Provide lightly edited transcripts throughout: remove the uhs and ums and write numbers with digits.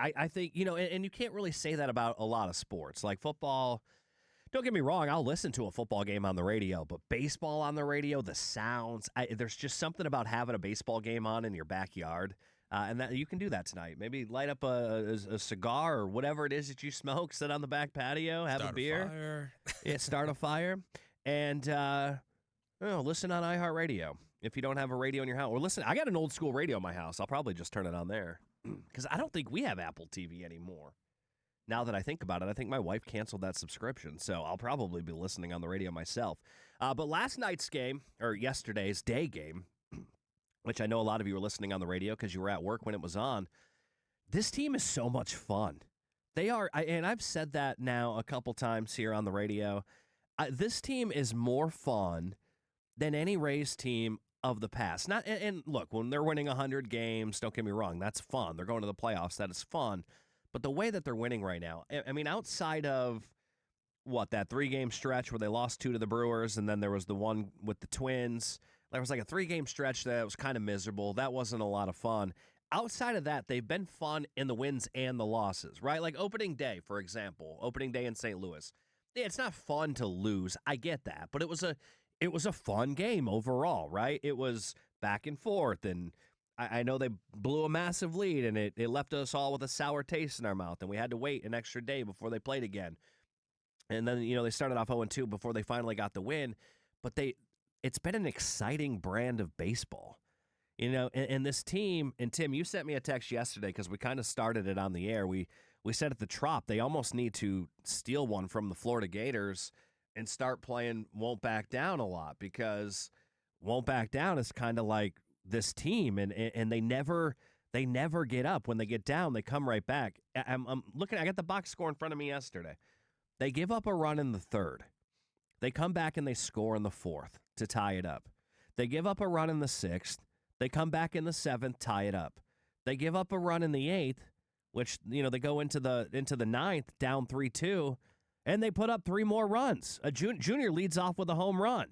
I think, and you can't really say that about a lot of sports. Like football, don't get me wrong, I'll listen to a football game on the radio, but baseball on the radio, the sounds, there's just something about having a baseball game on in your backyard. And that you can do that tonight. Maybe light up a cigar or whatever it is that you smoke, sit on the back patio, have a beer. Fire. Yeah, start a fire. And listen on iHeartRadio if you don't have a radio in your house. Or listen, I got an old school radio in my house. I'll probably just turn it on there because I don't think we have Apple TV anymore. Now that I think about it, I think my wife canceled that subscription, so I'll probably be listening on the radio myself. But last night's game, or yesterday's day game, which I know a lot of you were listening on the radio because you were at work when it was on, this team is so much fun. They are, and I've said that now a couple times here on the radio. This team is more fun than any Rays team of the past. And look, when they're winning 100 games, don't get me wrong, that's fun. They're going to the playoffs, that is fun. But the way that they're winning right now, I mean, outside of that 3-game stretch where they lost 2 to the Brewers, and then there was the one with the Twins. There was like a 3-game stretch that was kind of miserable. That wasn't a lot of fun. Outside of that, they've been fun in the wins and the losses, right? Like opening day, for example, opening day in St. Louis. Yeah, it's not fun to lose. I get that, but it was a fun game overall, right? It was back and forth, and I know they blew a massive lead, and it left us all with a sour taste in our mouth, and we had to wait an extra day before they played again. And then, they started off 0-2 before they finally got the win, but it's been an exciting brand of baseball. And this team, and Tim, you sent me a text yesterday because we kind of started it on the air. We said at the Trop, they almost need to steal one from the Florida Gators and start playing Won't Back Down a lot, because Won't Back Down is kind of like this team, and they never get up. When they get down, they come right back. I'm looking, I got the box score in front of me yesterday. They give up a run in the 3rd. They come back and they score in the 4th to tie it up. They give up a run in the 6th. They come back in the 7th, tie it up. They give up a run in the 8th, which, they go into the 9th, down 3-2, and they put up 3 more runs. Junior leads off with a home run.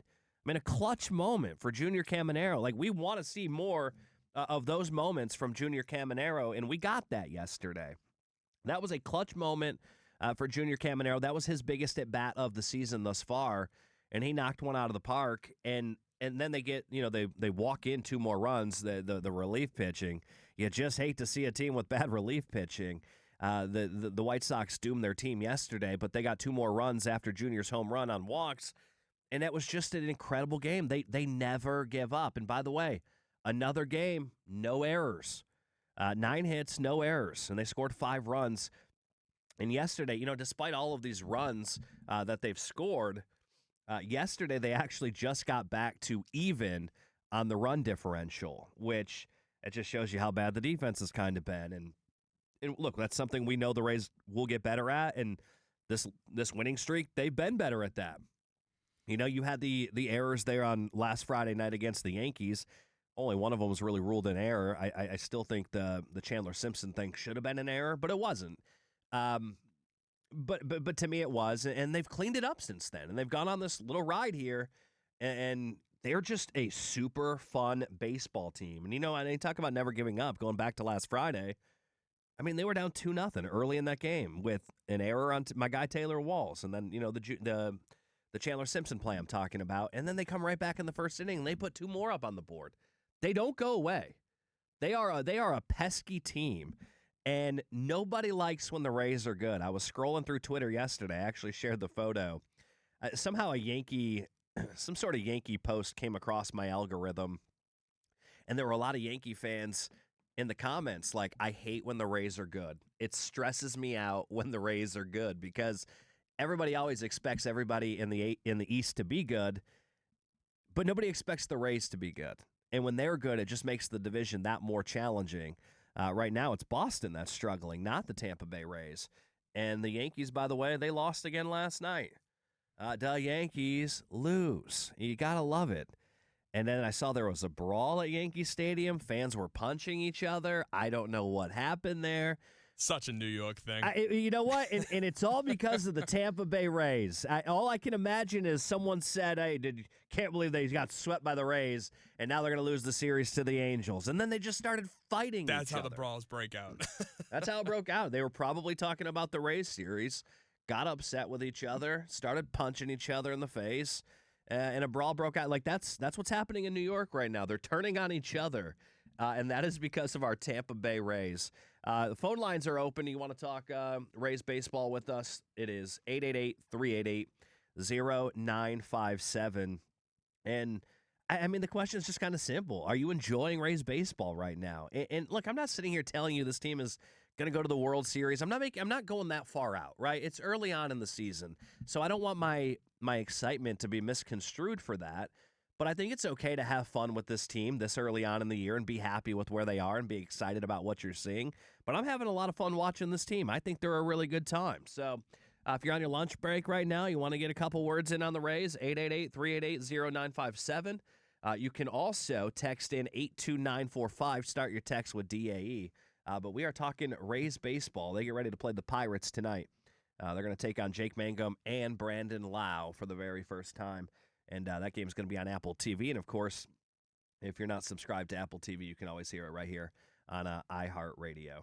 I mean, a clutch moment for Junior Caminero. Like, we want to see more of those moments from Junior Caminero, and we got that yesterday. That was a clutch moment for Junior Caminero. That was his biggest at-bat of the season thus far, and he knocked one out of the park. And then they get, they walk in 2 more runs, the relief pitching. You just hate to see a team with bad relief pitching. The White Sox doomed their team yesterday, but they got 2 more runs after Junior's home run on walks, and that was just an incredible game. They never give up. And by the way, another game, no errors. 9 hits, no errors, and they scored 5 runs. And yesterday, despite all of these runs that they've scored, yesterday they actually just got back to even on the run differential, which it just shows you how bad the defense has kind of been. And look, that's something we know the Rays will get better at, and this winning streak, they've been better at that. You had the errors there on last Friday night against the Yankees. Only one of them was really ruled an error. I still think the Chandler Simpson thing should have been an error, but it wasn't. But to me it was, and they've cleaned it up since then, and they've gone on this little ride here, and they're just a super fun baseball team. And and they talk about never giving up, going back to last Friday. I mean, they were down 2-0 early in that game with an error on my guy Taylor Walls, and then the Chandler Simpson play I'm talking about, and then they come right back in the first inning and they put 2 more up on the board. They don't go away. They are a pesky team. And nobody likes when the Rays are good. I was scrolling through Twitter yesterday. I actually shared the photo. Somehow some sort of Yankee post came across my algorithm. And there were a lot of Yankee fans in the comments like, I hate when the Rays are good. It stresses me out when the Rays are good, because everybody always expects everybody in the East to be good, but nobody expects the Rays to be good. And when they're good, it just makes the division that more challenging. Right now, it's Boston that's struggling, not the Tampa Bay Rays. And the Yankees, by the way, they lost again last night. The Yankees lose. You got to love it. And then I saw there was a brawl at Yankee Stadium. Fans were punching each other. I don't know what happened there. Such a New York thing. You know what? And it's all because of the Tampa Bay Rays. All I can imagine is someone said, hey, can't believe they got swept by the Rays, and now they're going to lose the series to the Angels. And then they just started fighting each other. That's how the brawls break out. That's how it broke out. They were probably talking about the Rays series, got upset with each other, started punching each other in the face, and a brawl broke out. Like, that's what's happening in New York right now. They're turning on each other, and that is because of our Tampa Bay Rays. The phone lines are open. You want to talk Rays baseball with us? It is 888-388-0957. And, I mean, the question is just kind of simple. Are you enjoying Rays baseball right now? And look, I'm not sitting here telling you this team is going to go to the World Series. I'm not going that far out, right? It's early on in the season, so I don't want my excitement to be misconstrued for that. But I think it's okay to have fun with this team this early on in the year and be happy with where they are and be excited about what you're seeing. But I'm having a lot of fun watching this team. I think they're a really good time. So if you're on your lunch break right now, you want to get a couple words in on the Rays, 888-388-0957. You can also text in 82945. Start your text with DAE. But we are talking Rays baseball. They get ready to play the Pirates tonight. They're going to take on Jake Mangum and Brandon Lau for the very first time. And that game is going to be on Apple TV. And, of course, if you're not subscribed to Apple TV, you can always hear it right here on iHeartRadio.